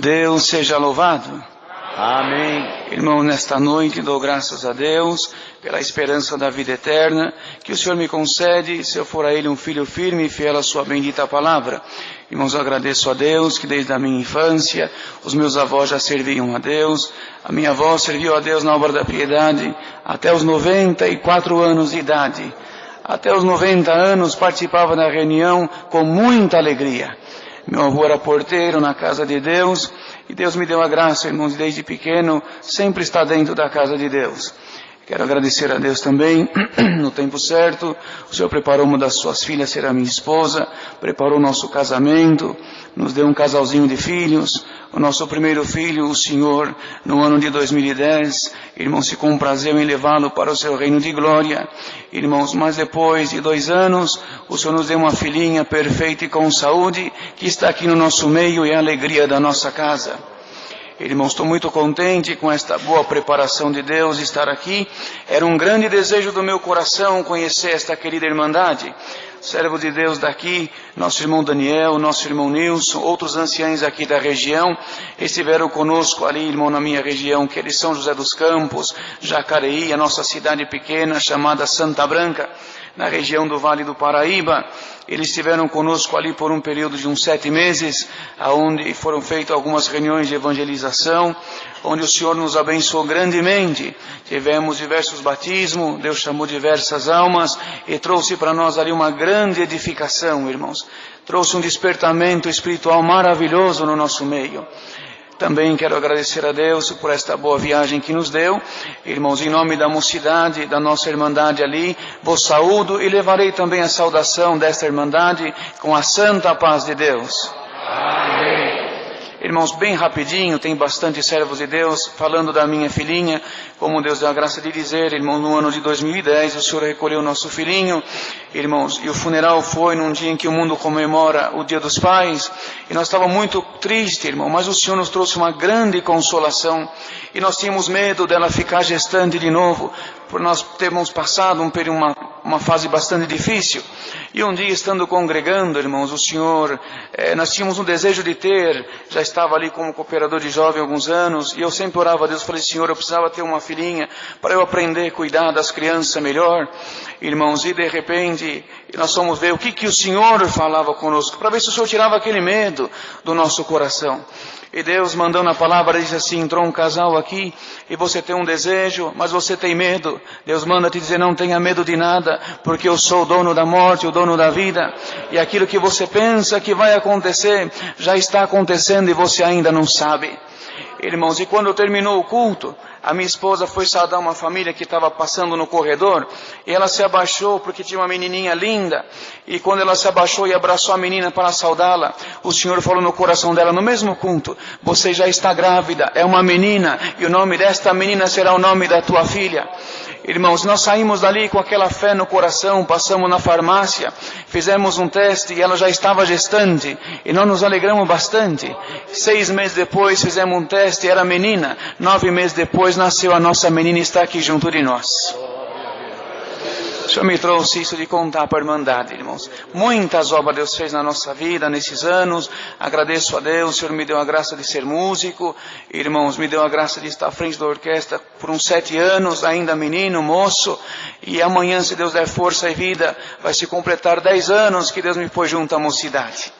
Deus seja louvado. Amém. Irmão, nesta noite dou graças a Deus pela esperança da vida eterna que o Senhor me concede, se eu for a Ele um filho firme e fiel à sua bendita palavra. Irmãos, eu agradeço a Deus que desde a minha infância os meus avós já serviam a Deus, a minha avó serviu a Deus na obra da piedade até os 94 anos de idade. Até os 90 anos participava da reunião com muita alegria. Meu avô era porteiro na casa de Deus e Deus me deu a graça, irmãos, desde pequeno sempre está dentro da casa de Deus. Quero agradecer a Deus também, no tempo certo, o Senhor preparou uma das suas filhas ser a minha esposa, preparou o nosso casamento, nos deu um casalzinho de filhos, o nosso primeiro filho, o Senhor, no ano de 2010, irmãos, se comprazeu em levá-lo para o seu reino de glória. Irmãos, mas depois de 2 anos, o Senhor nos deu uma filhinha perfeita e com saúde, que está aqui no nosso meio e é a alegria da nossa casa. Irmãos, estou muito contente com esta boa preparação de Deus estar aqui. Era um grande desejo do meu coração conhecer esta querida irmandade. Servo de Deus daqui, nosso irmão Daniel, nosso irmão Nilson, outros anciãos aqui da região, estiveram conosco ali, irmão, na minha região, que é São José dos Campos, Jacareí, a nossa cidade pequena chamada Santa Branca, na região do Vale do Paraíba. Eles estiveram conosco ali por um período de uns 7 meses, onde foram feitas algumas reuniões de evangelização, onde o Senhor nos abençoou grandemente. Tivemos diversos batismos, Deus chamou diversas almas e trouxe para nós ali uma grande edificação, irmãos. Trouxe um despertamento espiritual maravilhoso no nosso meio. Também quero agradecer a Deus por esta boa viagem que nos deu. Irmãos, em nome da mocidade, da nossa irmandade ali, vos saúdo e levarei também a saudação desta irmandade com a santa paz de Deus. Amém. Irmãos, bem rapidinho, tem bastante servos de Deus falando da minha filhinha, como Deus deu a graça de dizer, irmão, no ano de 2010 o Senhor recolheu o nosso filhinho, irmãos, e o funeral foi num dia em que o mundo comemora o Dia dos Pais, e nós estávamos muito tristes, irmão, mas o Senhor nos trouxe uma grande consolação, e nós tínhamos medo dela ficar gestante de novo, por nós termos passado uma fase bastante difícil. E um dia, estando congregando, irmãos, o Senhor, nós tínhamos um desejo de ter, já estava ali como cooperador de jovem há alguns anos, e eu sempre orava a Deus, falei, Senhor, eu precisava ter uma filhinha, para eu aprender a cuidar das crianças melhor, irmãos, e de repente, nós fomos ver o que o Senhor falava conosco, para ver se o Senhor tirava aquele medo do nosso coração. E Deus, mandando a palavra, disse assim, entrou um casal aqui, e você tem um desejo, mas você tem medo. Deus manda te dizer, não tenha medo de nada, porque eu sou o dono da morte, o dono da vida. E aquilo que você pensa que vai acontecer, já está acontecendo e você ainda não sabe. Irmãos, e quando terminou o culto, a minha esposa foi saudar uma família que estava passando no corredor, e ela se abaixou porque tinha uma menininha linda, e quando ela se abaixou e abraçou a menina para saudá-la, o Senhor falou no coração dela, no mesmo culto, você já está grávida, é uma menina, e o nome desta menina será o nome da tua filha. Irmãos, nós saímos dali com aquela fé no coração, passamos na farmácia, fizemos um teste e ela já estava gestante, e nós nos alegramos bastante. 6 meses depois fizemos um teste, era menina, 9 meses depois nasceu a nossa menina e está aqui junto de nós. O Senhor me trouxe isso de contar para a irmandade, irmãos. Muitas obras Deus fez na nossa vida nesses anos. Agradeço a Deus, o Senhor me deu a graça de ser músico. Irmãos, me deu a graça de estar à frente da orquestra por uns 7 anos, ainda menino, moço. E amanhã, se Deus der força e vida, vai se completar 10 anos que Deus me pôs junto à mocidade.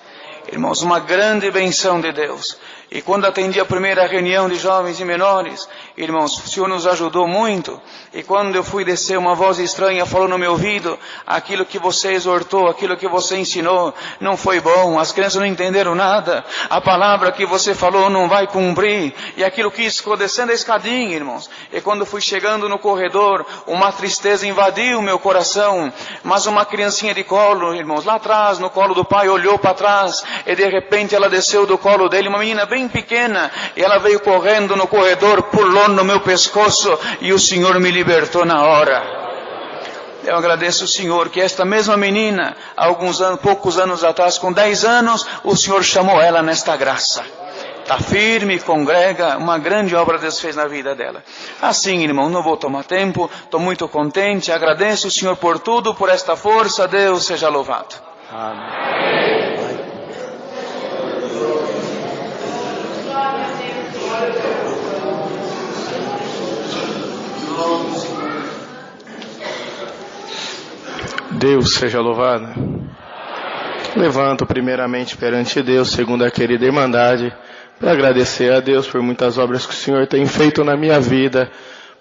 Irmãos, uma grande benção de Deus. E quando atendi a primeira reunião de jovens e menores, irmãos, o Senhor nos ajudou muito. E quando eu fui descer, uma voz estranha falou no meu ouvido, aquilo que você exortou, aquilo que você ensinou, não foi bom, as crianças não entenderam nada, a palavra que você falou não vai cumprir. E aquilo que ficou descendo a escadinha, irmãos. E quando fui chegando no corredor, uma tristeza invadiu o meu coração, mas uma criancinha de colo, irmãos, lá atrás, no colo do pai, olhou para trás, e de repente ela desceu do colo dele, uma menina bem pequena, e ela veio correndo no corredor, pulou no meu pescoço, e o Senhor me libertou na hora. Eu agradeço o Senhor, que esta mesma menina, há poucos anos atrás, com 10 anos, o Senhor chamou ela nesta graça. Está firme, congrega, uma grande obra Deus fez na vida dela. Assim, irmão, não vou tomar tempo, estou muito contente, agradeço o Senhor por tudo, por esta força, Deus seja louvado. Amém. Deus seja louvado. Levanto primeiramente perante Deus, segundo a querida Irmandade, para agradecer a Deus por muitas obras que o Senhor tem feito na minha vida,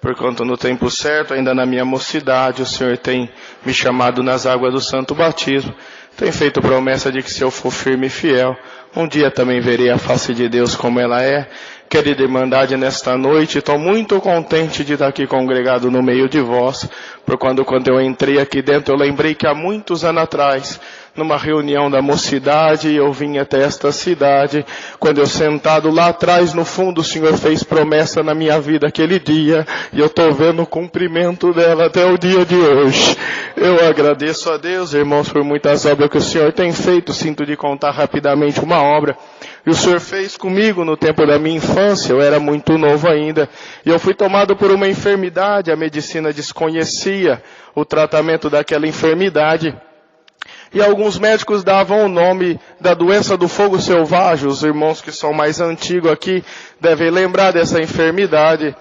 porquanto no tempo certo, ainda na minha mocidade, o Senhor tem me chamado nas águas do santo batismo, tem feito promessa de que se eu for firme e fiel, um dia também verei a face de Deus como ela é. Querida Irmandade, nesta noite, estou muito contente de estar aqui congregado no meio de vós, porque quando eu entrei aqui dentro, eu lembrei que há muitos anos atrás, numa reunião da mocidade, eu vim até esta cidade, quando eu sentado lá atrás, no fundo, o Senhor fez promessa na minha vida aquele dia, e eu estou vendo o cumprimento dela até o dia de hoje. Eu agradeço a Deus, irmãos, por muitas obras que o Senhor tem feito. Sinto de contar rapidamente uma obra que o Senhor fez comigo no tempo da minha infância. Eu era muito novo ainda, e eu fui tomado por uma enfermidade, a medicina desconhecia o tratamento daquela enfermidade, e alguns médicos davam o nome da doença do fogo selvagem. Os irmãos que são mais antigos aqui devem lembrar dessa enfermidade.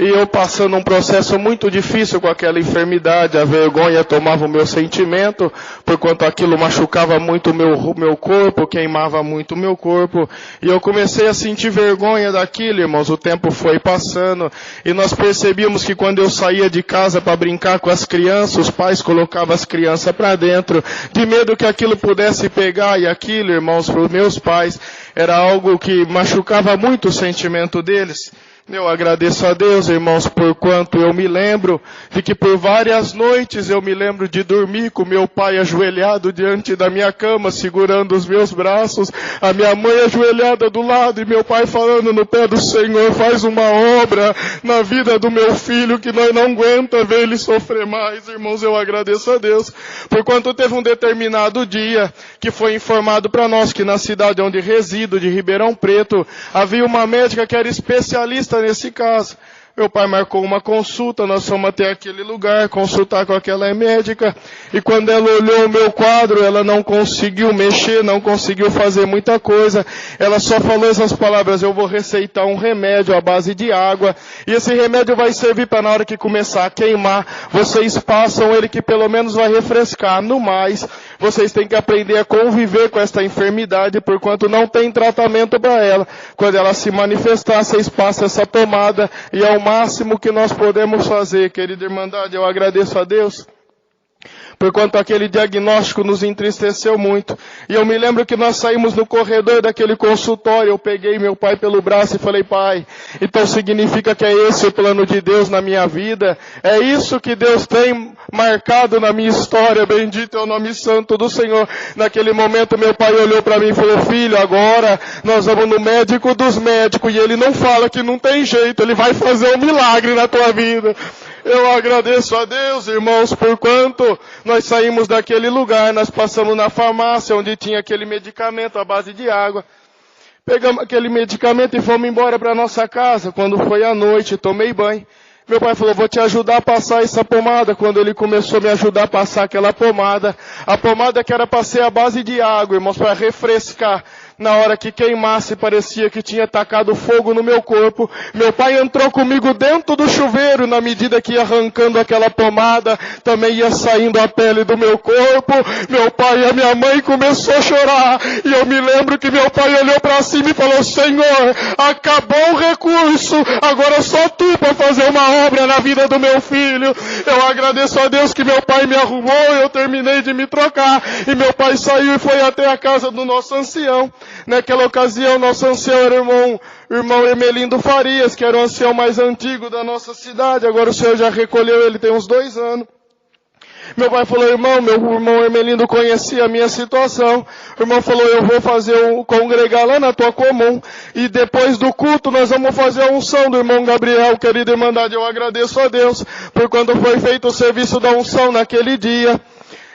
E eu passando um processo muito difícil com aquela enfermidade, a vergonha tomava o meu sentimento, porquanto aquilo machucava muito o meu corpo, queimava muito o meu corpo. E eu comecei a sentir vergonha daquilo, irmãos. O tempo foi passando e nós percebíamos que quando eu saía de casa para brincar com as crianças, os pais colocavam as crianças para dentro, de medo que aquilo pudesse pegar. E aquilo, irmãos, para os meus pais, era algo que machucava muito o sentimento deles. Eu agradeço a Deus, irmãos, por quanto eu me lembro de que por várias noites eu me lembro de dormir com meu pai ajoelhado diante da minha cama, segurando os meus braços, a minha mãe ajoelhada do lado e meu pai falando no pé do Senhor: faz uma obra na vida do meu filho que nós não aguenta ver ele sofrer mais. Irmãos, eu agradeço a Deus, por quanto teve um determinado dia que foi informado para nós que na cidade onde resido, de Ribeirão Preto, havia uma médica que era especialista nesse caso. Meu pai marcou uma consulta, nós fomos até aquele lugar, consultar com aquela médica, e quando ela olhou o meu quadro, ela não conseguiu mexer, não conseguiu fazer muita coisa, ela só falou essas palavras: eu vou receitar um remédio à base de água, e esse remédio vai servir para na hora que começar a queimar, vocês passam ele que pelo menos vai refrescar. No mais, vocês têm que aprender a conviver com esta enfermidade, porquanto não tem tratamento para ela. Quando ela se manifestar, vocês passam essa pomada, e é o máximo que nós podemos fazer. Querida Irmandade, eu agradeço a Deus, porquanto aquele diagnóstico nos entristeceu muito. E eu me lembro que nós saímos no corredor daquele consultório, eu peguei meu pai pelo braço e falei: pai, então significa que é esse o plano de Deus na minha vida? É isso que Deus tem marcado na minha história? Bendito é o nome santo do Senhor. Naquele momento meu pai olhou para mim e falou: filho, agora nós vamos no médico dos médicos, e ele não fala que não tem jeito, ele vai fazer um milagre na tua vida. Eu agradeço a Deus, irmãos, porquanto nós saímos daquele lugar, nós passamos na farmácia onde tinha aquele medicamento à base de água. Pegamos aquele medicamento e fomos embora para nossa casa. Quando foi à noite, tomei banho. Meu pai falou: vou te ajudar a passar essa pomada. Quando ele começou a me ajudar a passar aquela pomada, a pomada que era para ser a base de água, irmãos, para refrescar, na hora que queimasse, parecia que tinha tacado fogo no meu corpo. Meu pai entrou comigo dentro do chuveiro, na medida que ia arrancando aquela pomada, também ia saindo a pele do meu corpo. Meu pai e a minha mãe começou a chorar, e eu me lembro que meu pai olhou para cima e falou: Senhor, acabou o recurso, agora só tu para fazer uma obra na vida do meu filho. Eu agradeço a Deus que meu pai me arrumou, eu terminei de me trocar, e meu pai saiu e foi até a casa do nosso ancião. Naquela ocasião, nosso ancião era o irmão Hermelindo Farias, que era o ancião mais antigo da nossa cidade. Agora o Senhor já recolheu ele, tem uns 2 anos. Meu pai falou: irmão, meu irmão Hermelindo conhecia a minha situação. O irmão falou: eu vou congregar lá na tua comum, e depois do culto nós vamos fazer a unção do irmão Gabriel. Querida Irmandade, eu agradeço a Deus por quando foi feito o serviço da unção naquele dia.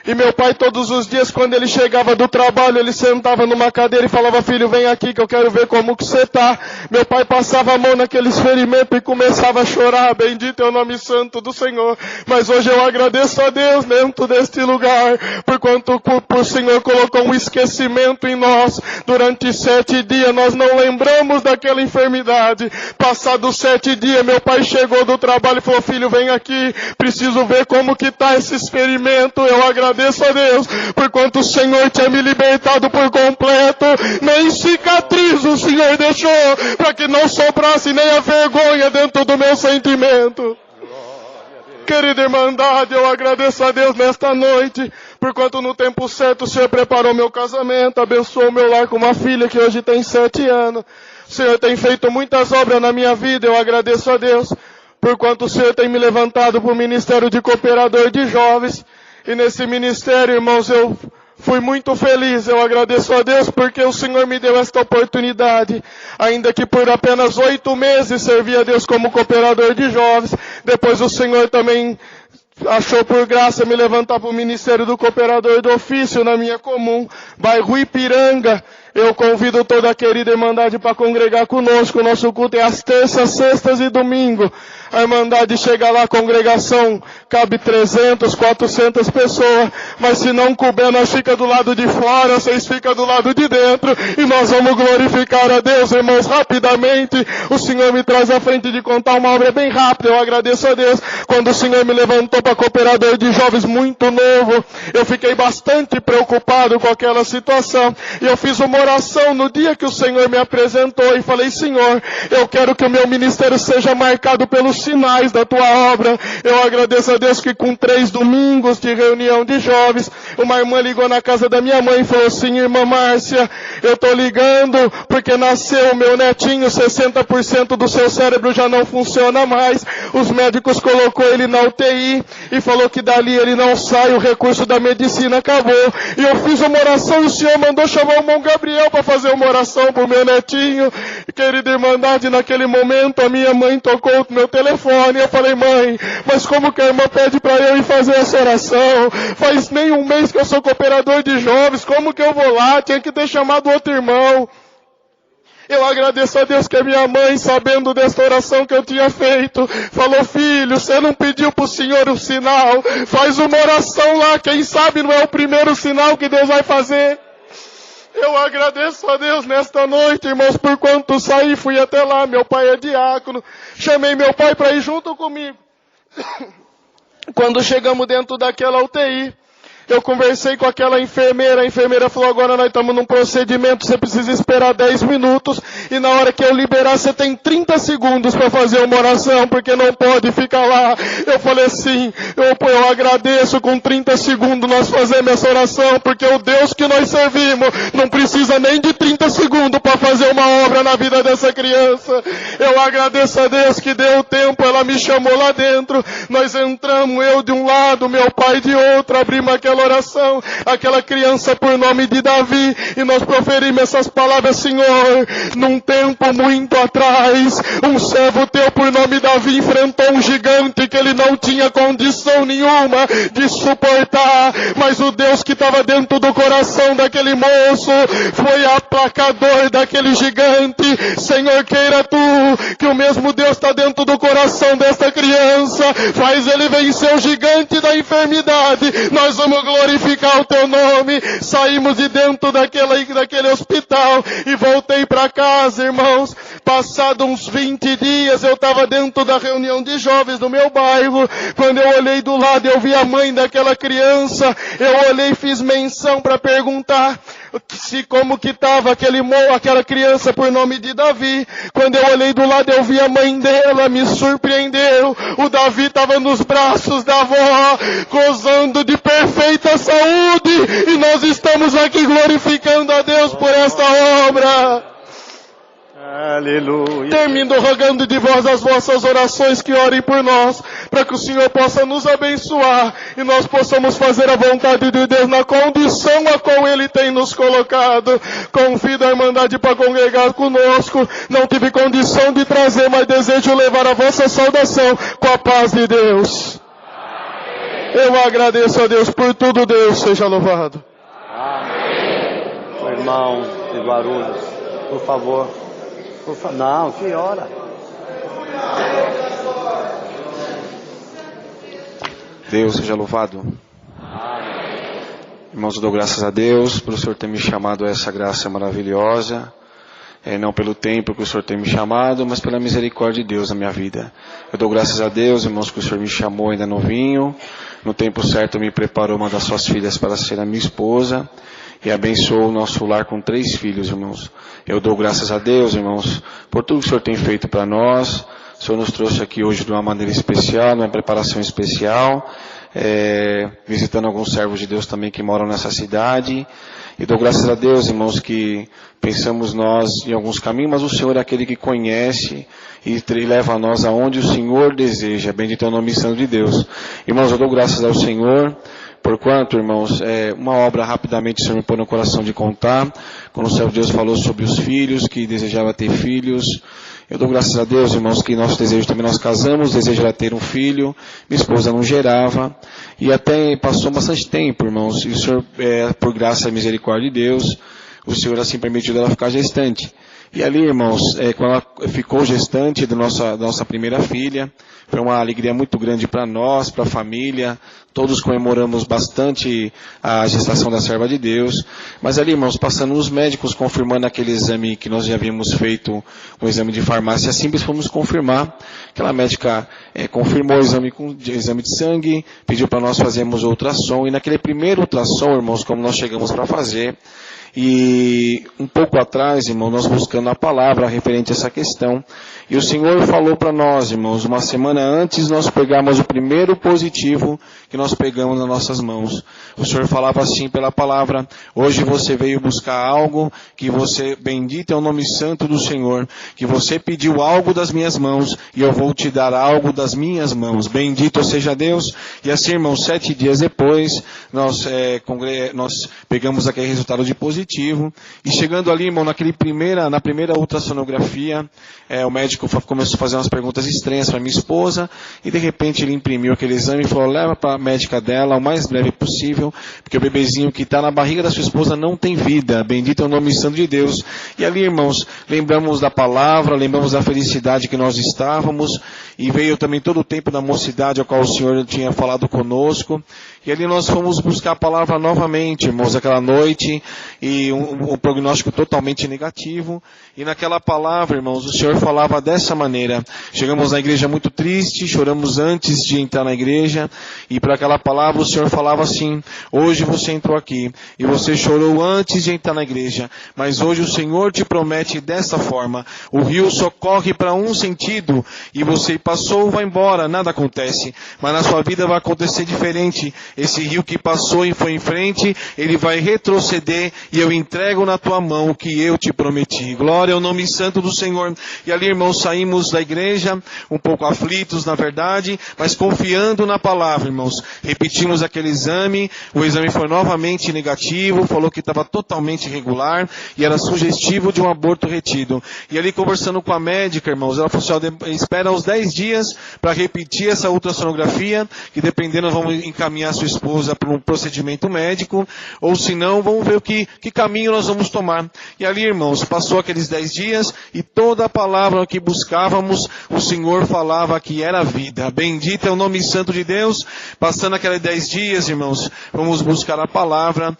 E meu pai, todos os dias, quando ele chegava do trabalho, ele sentava numa cadeira e falava: filho, vem aqui que eu quero ver como que você está. Meu pai passava a mão naqueles ferimentos e começava a chorar. Bendito é o nome santo do Senhor. Mas hoje eu agradeço a Deus dentro deste lugar, por quanto o Senhor colocou um esquecimento em nós. Durante 7 dias nós não lembramos daquela enfermidade. Passados 7 dias, meu pai chegou do trabalho e falou: filho, vem aqui, preciso ver como que está esse experimento. Eu agradeço agradeço a Deus por quanto o Senhor tinha me libertado por completo. Nem cicatriz o Senhor deixou, para que não sobrasse nem a vergonha dentro do meu sentimento. Querida irmandade, eu agradeço a Deus nesta noite, por quanto no tempo certo o Senhor preparou meu casamento, abençoou meu lar com uma filha que hoje tem 7 anos. O Senhor tem feito muitas obras na minha vida, eu agradeço a Deus, por quanto o Senhor tem me levantado para o Ministério de Cooperador de Jovens. E nesse ministério, irmãos, eu fui muito feliz, eu agradeço a Deus porque o Senhor me deu esta oportunidade, ainda que por apenas 8 meses servi a Deus como cooperador de jovens. Depois o Senhor também achou por graça me levantar para o Ministério do Cooperador do Ofício na minha comum, bairro Ipiranga. Eu convido toda a querida irmandade para congregar conosco. O nosso culto é às terças, sextas e domingo. A irmandade chega lá, a congregação cabe 300, 400 pessoas. Mas se não couber, nós fica do lado de fora, vocês ficam do lado de dentro. E nós vamos glorificar a Deus, irmãos, rapidamente. O Senhor me traz à frente de contar uma obra bem rápida. Eu agradeço a Deus. Quando o Senhor me levantou para cooperador de jovens muito novo, eu fiquei bastante preocupado com aquela situação. E eu fiz uma oração no dia que o Senhor me apresentou e falei: Senhor, eu quero que o meu ministério seja marcado pelos sinais da tua obra. Eu agradeço a Deus que com 3 domingos de reunião de jovens, uma irmã ligou na casa da minha mãe e falou assim: irmã Márcia, eu tô ligando porque nasceu o meu netinho, 60% do seu cérebro já não funciona mais. Os médicos colocou ele na UTI e falou que dali ele não sai, o recurso da medicina acabou. E eu fiz uma oração e o Senhor mandou chamar o irmão Gabriel para fazer uma oração para o meu netinho. Querida irmandade, naquele momento a minha mãe tocou o meu telefone. Eu falei: mãe, mas como que a irmã pede para eu ir fazer essa oração? Faz nem um mês que eu sou cooperador de jovens, como que eu vou lá? Tinha que ter chamado outro irmão. Eu agradeço a Deus que a minha mãe, sabendo desta oração que eu tinha feito, falou: filho, você não pediu para o Senhor um sinal? Faz uma oração lá, quem sabe não é o primeiro sinal que Deus vai fazer. Eu agradeço a Deus nesta noite, irmãos, por quanto saí, fui até lá, meu pai é diácono, chamei meu pai para ir junto comigo. Quando chegamos dentro daquela UTI, eu conversei com aquela enfermeira, a enfermeira falou: agora nós estamos num procedimento, você precisa esperar 10 minutos, e na hora que eu liberar, você tem 30 segundos para fazer uma oração, porque não pode ficar lá. Eu falei assim: eu agradeço, com 30 segundos nós fazemos essa oração, porque o Deus que nós servimos não precisa nem de 30 segundos para fazer uma obra na vida dessa criança. Eu agradeço a Deus que deu tempo, ela me chamou lá dentro, nós entramos, eu de um lado, meu pai de outro, abrimos aquela oração, aquela criança por nome de Davi, e nós proferimos essas palavras: Senhor, num tempo muito atrás, um servo teu por nome Davi enfrentou um gigante que ele não tinha condição nenhuma de suportar, mas o Deus que estava dentro do coração daquele moço foi aplacador daquele gigante. Senhor, queira tu que o mesmo Deus está dentro do coração desta criança, faz ele vencer o gigante da enfermidade. Nós vamos glorificar o teu nome. Saímos de dentro daquele hospital e voltei para casa, irmãos. Passado uns 20 dias, eu estava dentro da reunião de jovens do meu bairro. Quando eu olhei do lado, eu vi a mãe daquela criança. Eu olhei e fiz menção para perguntar como que estava aquela criança por nome de Davi. Quando eu olhei do lado, eu vi a mãe dela, me surpreendeu. O Davi estava nos braços da avó, gozando de perfeita saúde, e nós estamos aqui glorificando a Deus por esta obra. Aleluia. Termino rogando de vós as vossas orações, que orem por nós, para que o Senhor possa nos abençoar e nós possamos fazer a vontade de Deus na condição a qual Ele tem nos colocado. Convido a irmandade para congregar conosco. Não tive condição de trazer, mas desejo levar a vossa saudação com a paz de Deus. Eu agradeço a Deus por tudo. Deus seja louvado. Amém. O irmão de Guarulhos, por favor. Não, que hora? Deus seja louvado. Irmãos, eu dou graças a Deus por o Senhor ter me chamado a essa graça maravilhosa. não pelo tempo que o Senhor tem me chamado, mas pela misericórdia de Deus na minha vida. Eu dou graças a Deus, irmãos, que o Senhor me chamou ainda novinho, no tempo certo me preparou uma das suas filhas para ser a minha esposa, e abençoou o nosso lar com 3 filhos, irmãos. Eu dou graças a Deus, irmãos, por tudo que o Senhor tem feito para nós. O Senhor nos trouxe aqui hoje de uma maneira especial, numa preparação especial, visitando alguns servos de Deus também que moram nessa cidade. E dou graças a Deus, irmãos, que pensamos nós em alguns caminhos, mas o Senhor é aquele que conhece e leva a nós aonde o Senhor deseja. Bendito é o nome santo de Deus. Irmãos, eu dou graças ao Senhor, porquanto, irmãos, uma obra rapidamente o Senhor me pôs no coração de contar, quando o servo de Deus falou sobre os filhos, que desejava ter filhos. Eu dou graças a Deus, irmãos, que nosso desejo também, nós casamos, desejo era ter um filho, minha esposa não gerava, e até passou bastante tempo, irmãos, e o Senhor, por graça e misericórdia de Deus, o Senhor assim permitiu ela ficar gestante. E ali, irmãos, quando ela ficou gestante da nossa primeira filha, foi uma alegria muito grande para nós, para a família. Todos comemoramos bastante a gestação da serva de Deus. Mas ali, irmãos, passando os médicos confirmando aquele exame que nós já havíamos feito, um exame de farmácia simples, fomos confirmar. Aquela médica confirmou o exame de sangue, pediu para nós fazermos ultrassom. E naquele primeiro ultrassom, irmãos, como nós chegamos para fazer, e um pouco atrás, irmão, nós buscando a palavra referente a essa questão, e o Senhor falou para nós, irmãos, uma semana antes nós pegamos o primeiro positivo que nós pegamos nas nossas mãos. O Senhor falava assim pela palavra: hoje você veio buscar algo que você, bendito é o nome santo do Senhor, que você pediu algo das minhas mãos e eu vou te dar algo das minhas mãos. Bendito seja Deus. E assim, irmãos, 7 dias depois, nós pegamos aquele resultado de positivo, e chegando ali, irmão, na primeira ultrassonografia, o médico começou a fazer umas perguntas estranhas para minha esposa, e de repente ele imprimiu aquele exame e falou: leva para a médica dela o mais breve possível, porque o bebezinho que está na barriga da sua esposa não tem vida. Bendito é o nome santo de Deus. E ali, irmãos, lembramos da palavra, lembramos da felicidade que nós estávamos, e veio também todo o tempo da mocidade ao qual o Senhor tinha falado conosco. E ali nós fomos buscar a palavra novamente, irmãos, aquela noite, e um prognóstico totalmente negativo. E naquela palavra, irmãos, o Senhor falava dessa maneira. Chegamos na igreja muito triste, choramos antes de entrar na igreja, e para aquela palavra o Senhor falava assim: hoje você entrou aqui, e você chorou antes de entrar na igreja, mas hoje o Senhor te promete dessa forma: o rio só corre para um sentido, e você passou, vai embora, nada acontece, mas na sua vida vai acontecer diferente. Esse rio que passou e foi em frente, ele vai retroceder, e eu entrego na tua mão o que eu te prometi. Glória ao nome santo do Senhor. E ali, irmãos, saímos da igreja um pouco aflitos, na verdade, mas confiando na palavra, irmãos. Repetimos aquele exame, o exame foi novamente negativo, falou que estava totalmente irregular e era sugestivo de um aborto retido. E ali, conversando com a médica, irmãos, ela falou assim: espera uns 10 dias para repetir essa ultrassonografia, que dependendo vamos encaminhar sua esposa para um procedimento médico, ou se não, vamos ver que caminho nós vamos tomar. E ali, irmãos, passou aqueles 10 dias, e toda a palavra que buscávamos, o Senhor falava que era vida. Bendito é o nome santo de Deus. Passando aqueles 10 dias, irmãos, vamos buscar a palavra.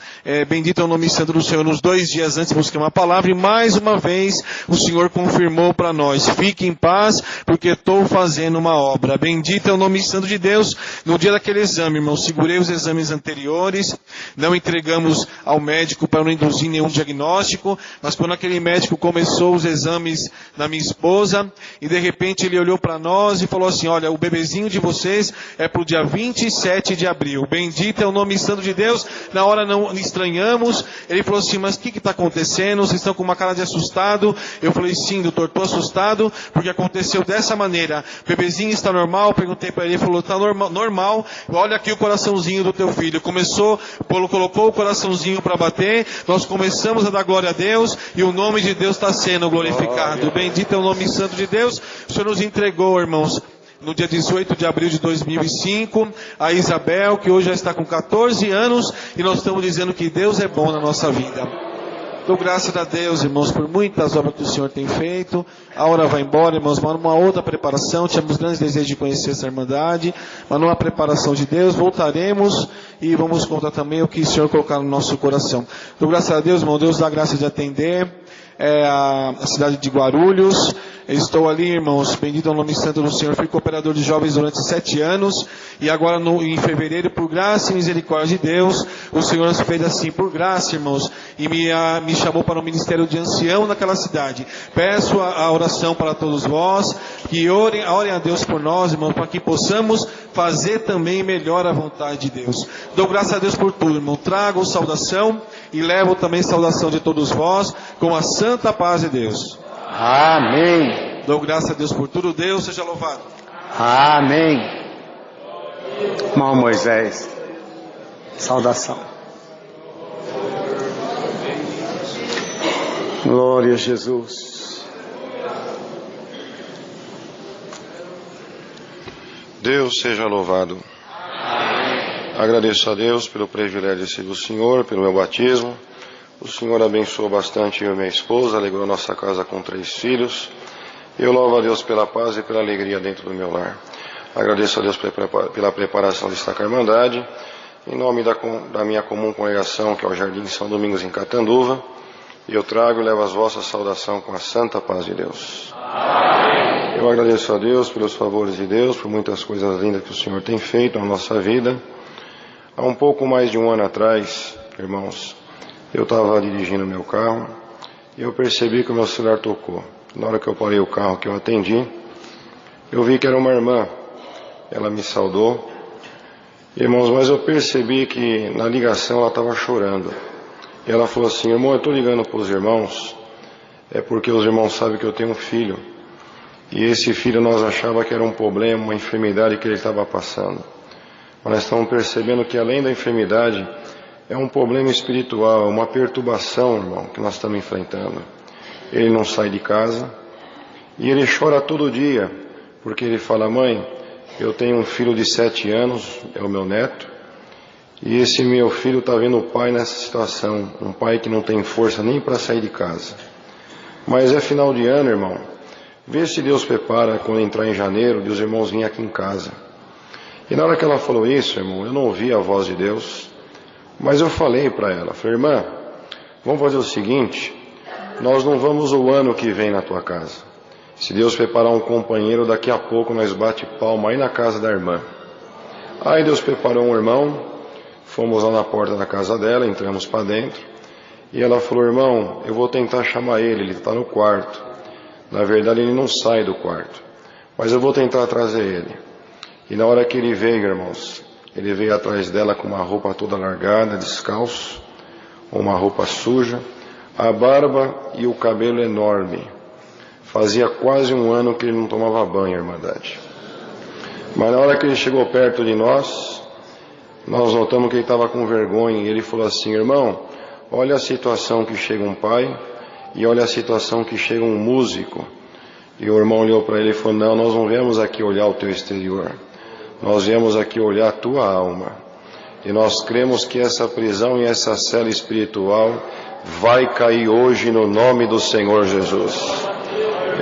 Bendito é o nome santo do Senhor. Nos 2 dias antes buscamos a palavra, e mais uma vez o Senhor confirmou para nós: fique em paz, porque estou fazendo uma obra. Bendito é o nome santo de Deus. No dia daquele exame, irmãos, segurei os exames anteriores, não entregamos ao médico para não induzir nenhum diagnóstico, mas quando aquele médico começou os exames na minha esposa, e de repente ele olhou para nós e falou assim: olha, o bebezinho de vocês é para o dia 27 de abril. Bendito é o nome santo de Deus. Na hora não estranhamos. Ele falou assim: mas o que está acontecendo? Vocês estão com uma cara de assustado? Eu falei: sim, doutor, estou assustado, porque aconteceu dessa maneira. O bebezinho está normal? Perguntei para ele, ele falou: está normal. Olha aqui o coraçãozinho do teu filho. Colocou o coraçãozinho para bater, nós começamos a dar glória a Deus, e o nome de Deus está sendo glorificado. Bendito é o nome santo de Deus. O Senhor nos entregou, irmãos, no dia 18 de abril de 2005, a Isabel, que hoje já está com 14 anos, e nós estamos dizendo que Deus é bom na nossa vida. Dou graças a Deus, irmãos, por muitas obras que o Senhor tem feito. A hora vai embora, irmãos, mas numa outra preparação. Tínhamos grandes desejos de conhecer essa irmandade, mas numa preparação de Deus, voltaremos e vamos contar também o que o Senhor colocar no nosso coração. Dou graças a Deus, irmão, Deus dá graça de atender. a cidade de Guarulhos. Estou ali, irmãos, bendito é o nome santo do Senhor. Fui cooperador de jovens durante 7 anos. E agora, em fevereiro, por graça e misericórdia de Deus, o Senhor nos fez assim, por graça, irmãos, e me chamou para o ministério de ancião naquela cidade. Peço a oração para todos vós, que orem a Deus por nós, irmãos, para que possamos fazer também melhor a vontade de Deus. Dou graças a Deus por tudo, irmão. Trago saudação e levo também saudação de todos vós, com a santa paz de Deus. Amém. Dou graças a Deus por tudo. Deus seja louvado. Amém. Irmão Moisés, saudação. Glória a Jesus. Deus seja louvado. Agradeço a Deus pelo privilégio de ser do Senhor, pelo meu batismo. O Senhor abençoou bastante eu e minha esposa, alegrou nossa casa com 3 filhos. Eu louvo a Deus pela paz e pela alegria dentro do meu lar. Agradeço a Deus pela preparação desta Irmandade. Em nome da minha comum congregação, que é o Jardim São Domingos em Catanduva, eu trago e levo as vossas saudação com a santa paz de Deus. Amém. Eu agradeço a Deus pelos favores de Deus, por muitas coisas lindas que o Senhor tem feito na nossa vida. Há um pouco mais de um ano atrás, irmãos, eu estava dirigindo meu carro e eu percebi que o meu celular tocou. Na hora que eu parei o carro, que eu atendi, eu vi que era uma irmã. Ela me saudou. Irmãos, mas eu percebi que na ligação ela estava chorando. E ela falou assim: irmão, eu estou ligando para os irmãos, é porque os irmãos sabem que eu tenho um filho. E esse filho nós achava que era um problema, uma enfermidade que ele estava passando. Mas nós estamos percebendo que além da enfermidade, é um problema espiritual, uma perturbação, irmão, que nós estamos enfrentando. Ele não sai de casa e ele chora todo dia, porque ele fala: mãe, eu tenho um filho de 7 anos, é o meu neto, e esse meu filho está vendo o pai nessa situação, um pai que não tem força nem para sair de casa. Mas é final de ano, irmão, vê se Deus prepara quando entrar em janeiro, de os irmãos virem aqui em casa. E na hora que ela falou isso, irmão, eu não ouvi a voz de Deus, mas eu falei para ela, falei: irmã, vamos fazer o seguinte, nós não vamos o ano que vem na tua casa. Se Deus preparar um companheiro, daqui a pouco nós bate palma aí na casa da irmã. Aí Deus preparou um irmão, fomos lá na porta da casa dela, entramos para dentro, e ela falou: irmão, eu vou tentar chamar ele está no quarto. Na verdade ele não sai do quarto, mas eu vou tentar trazer ele. E na hora que ele veio, irmãos, ele veio atrás dela com uma roupa toda largada, descalço, uma roupa suja, a barba e o cabelo enorme. Fazia quase um ano que ele não tomava banho, Irmandade. Mas na hora que ele chegou perto de nós notamos que ele estava com vergonha, e ele falou assim: irmão, olha a situação que chega um pai, e olha a situação que chega um músico. E o irmão olhou para ele e falou: não, nós não viemos aqui olhar o teu exterior, nós viemos aqui olhar a tua alma. E nós cremos que essa prisão e essa cela espiritual vai cair hoje no nome do Senhor Jesus.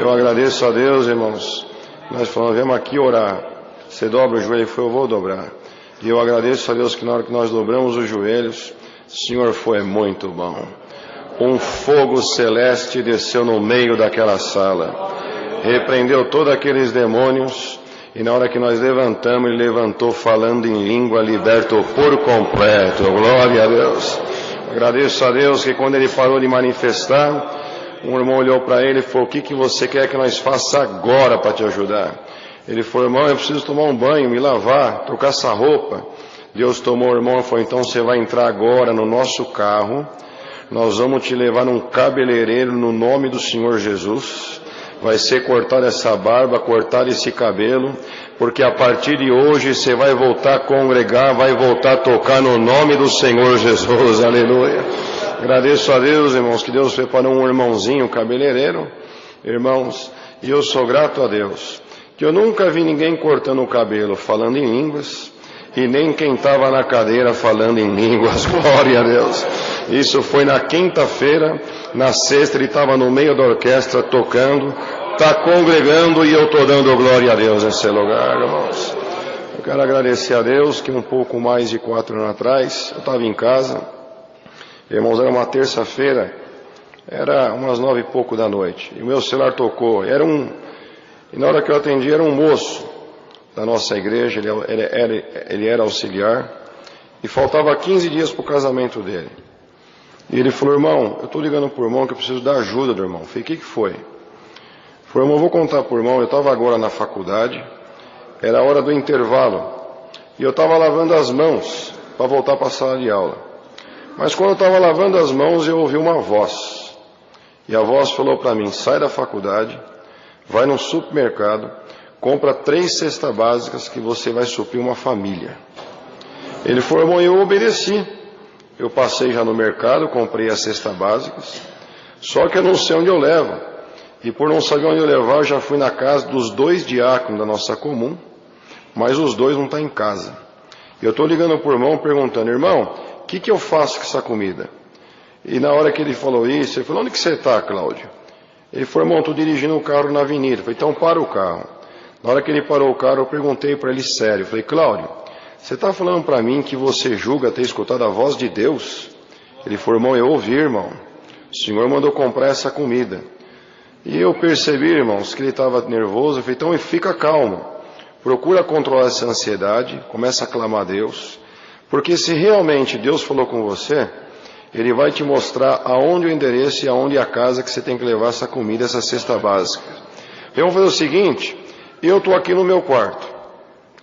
Eu agradeço a Deus, irmãos. Nós falamos: viemos aqui orar. Você dobra o joelho? Eu vou dobrar. E eu agradeço a Deus que na hora que nós dobramos os joelhos, o Senhor foi muito bom. Um fogo celeste desceu no meio daquela sala, repreendeu todos aqueles demônios, e na hora que nós levantamos, ele levantou falando em língua, libertou por completo. Glória a Deus. Agradeço a Deus que quando ele parou de manifestar, um irmão olhou para ele e falou: o que você quer que nós faça agora para te ajudar? Ele falou: irmão, eu preciso tomar um banho, me lavar, trocar essa roupa. Deus tomou o irmão e falou: então você vai entrar agora no nosso carro, nós vamos te levar num cabeleireiro no nome do Senhor Jesus. Vai ser cortada essa barba, cortado esse cabelo, porque a partir de hoje você vai voltar a congregar, vai voltar a tocar no nome do Senhor Jesus. Aleluia. Agradeço a Deus, irmãos, que Deus preparou um irmãozinho cabeleireiro, irmãos, e eu sou grato a Deus, que eu nunca vi ninguém cortando o cabelo falando em línguas, e nem quem estava na cadeira falando em línguas. Glória a Deus. Isso foi na quinta-feira. Na sexta ele estava no meio da orquestra tocando, está congregando, e eu estou dando glória a Deus nesse lugar, irmãos. Eu quero agradecer a Deus que um pouco mais de 4 anos atrás eu estava em casa, irmãos, era uma terça-feira, Era umas 9 e pouco da noite. E o meu celular tocou. E na hora que eu atendi, era um moço da nossa igreja. Ele era auxiliar. E faltava 15 dias para o casamento dele. E ele falou: irmão, eu estou ligando para o irmão que eu preciso da ajuda do irmão. Eu falei: o que foi? Ele falou: irmão, eu vou contar para o irmão. Eu estava agora na faculdade. Era a hora do intervalo. E eu estava lavando as mãos para voltar para a sala de aula. Mas quando eu estava lavando as mãos, eu ouvi uma voz. E a voz falou para mim: sai da faculdade, vai no supermercado, compra 3 cestas básicas que você vai suprir uma família. Ele falou: irmão, eu obedeci. Eu passei já no mercado, comprei as cestas básicas, só que eu não sei onde eu levo. E por não saber onde eu levar, eu já fui na casa dos 2 diáconos da nossa comum, mas os 2 não estão em casa. E eu estou ligando para o irmão perguntando: irmão, o que eu faço com essa comida? E na hora que ele falou isso, ele falou: onde que você está, Cláudio? Ele falou: irmão, estou dirigindo um carro na avenida. Eu falei: então para o carro. Na hora que ele parou o carro, eu perguntei para ele sério. Eu falei: Cláudio, você está falando para mim que você julga ter escutado a voz de Deus? Ele falou: irmão, eu ouvi, irmão. O Senhor mandou comprar essa comida. E eu percebi, irmãos, que ele estava nervoso. Eu falei: então fica calmo. Procura controlar essa ansiedade. Começa a clamar a Deus. Porque se realmente Deus falou com você, Ele vai te mostrar aonde o endereço e aonde a casa que você tem que levar essa comida, essa cesta básica. Eu vou fazer o seguinte: eu estou aqui no meu quarto.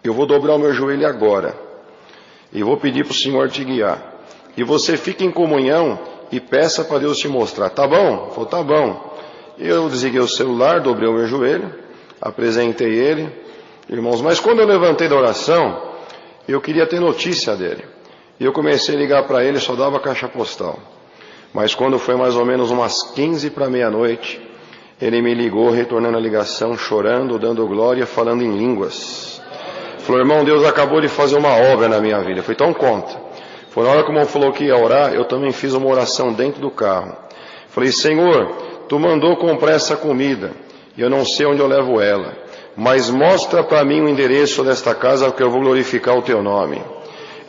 Eu vou dobrar o meu joelho agora. E vou pedir para o Senhor te guiar. E você fica em comunhão e peça para Deus te mostrar. Tá bom? Eu falei: tá bom. Eu desliguei o celular, dobrei o meu joelho, apresentei ele. Irmãos, mas quando eu levantei da oração, eu queria ter notícia dele. E eu comecei a ligar para ele, só dava caixa postal. Mas quando foi mais ou menos umas 15 para meia-noite, ele me ligou, retornando a ligação, chorando, dando glória, falando em línguas. Falou: irmão, Deus acabou de fazer uma obra na minha vida. Eu falei: então conta. Foi na hora que o irmão falou que ia orar, eu também fiz uma oração dentro do carro. Falei: Senhor, Tu mandou comprar essa comida, e eu não sei onde eu levo ela, mas mostra para mim o endereço desta casa, que eu vou glorificar o Teu nome.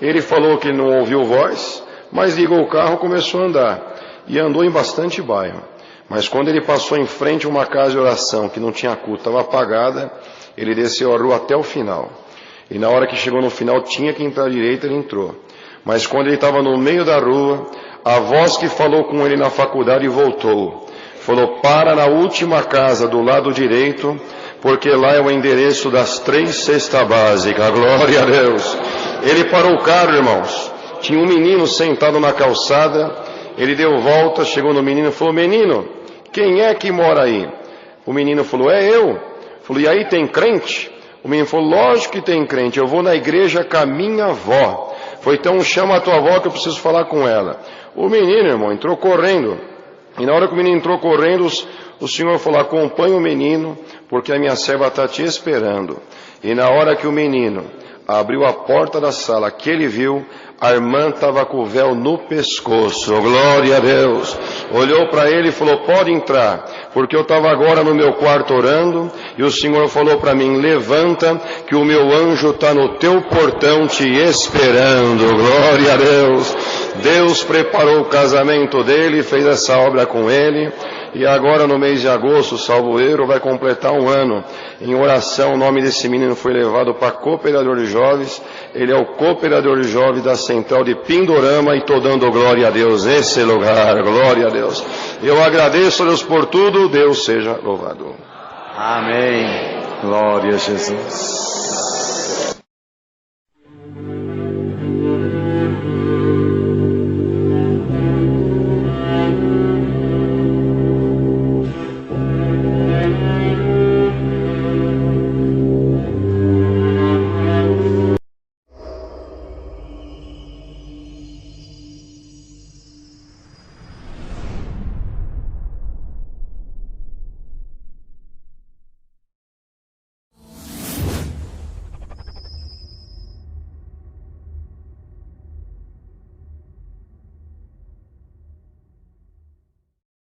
Ele falou que não ouviu voz, mas ligou o carro e começou a andar. E andou em bastante bairro. Mas quando ele passou em frente a uma casa de oração que não tinha culto, estava apagada, ele desceu a rua até o final. E na hora que chegou no final, tinha que entrar à direita, ele entrou. Mas quando ele estava no meio da rua, a voz que falou com ele na faculdade voltou. Falou: para na última casa do lado direito, porque lá é o endereço das 3 cestas básicas. Glória a Deus. Ele parou o carro, irmãos. Tinha um menino sentado na calçada. Ele deu volta, chegou no menino e falou: menino, quem é que mora aí? O menino falou: é eu. Falou: e aí, tem crente? O menino falou: lógico que tem crente, eu vou na igreja com a minha avó. Foi: então chama a tua avó que eu preciso falar com ela. O menino, irmão, entrou correndo. E na hora que o menino entrou correndo, o Senhor falou: acompanha o menino, porque a minha serva está te esperando. E na hora que o menino abriu a porta da sala, que ele viu, a irmã estava com o véu no pescoço. Glória a Deus. Olhou para ele e falou: pode entrar, porque eu estava agora no meu quarto orando, e o Senhor falou para mim: levanta, que o meu anjo está no teu portão te esperando. Glória a Deus. Deus preparou o casamento dele, fez essa obra com ele. E agora no mês de agosto, salvo erro, vai completar 1 ano. Em oração, o nome desse menino foi levado para cooperador de jovens. Ele é o cooperador de jovens da central de Pindorama, e estou dando glória a Deus nesse lugar. Glória a Deus. Eu agradeço a Deus por tudo. Deus seja louvado. Amém. Glória a Jesus.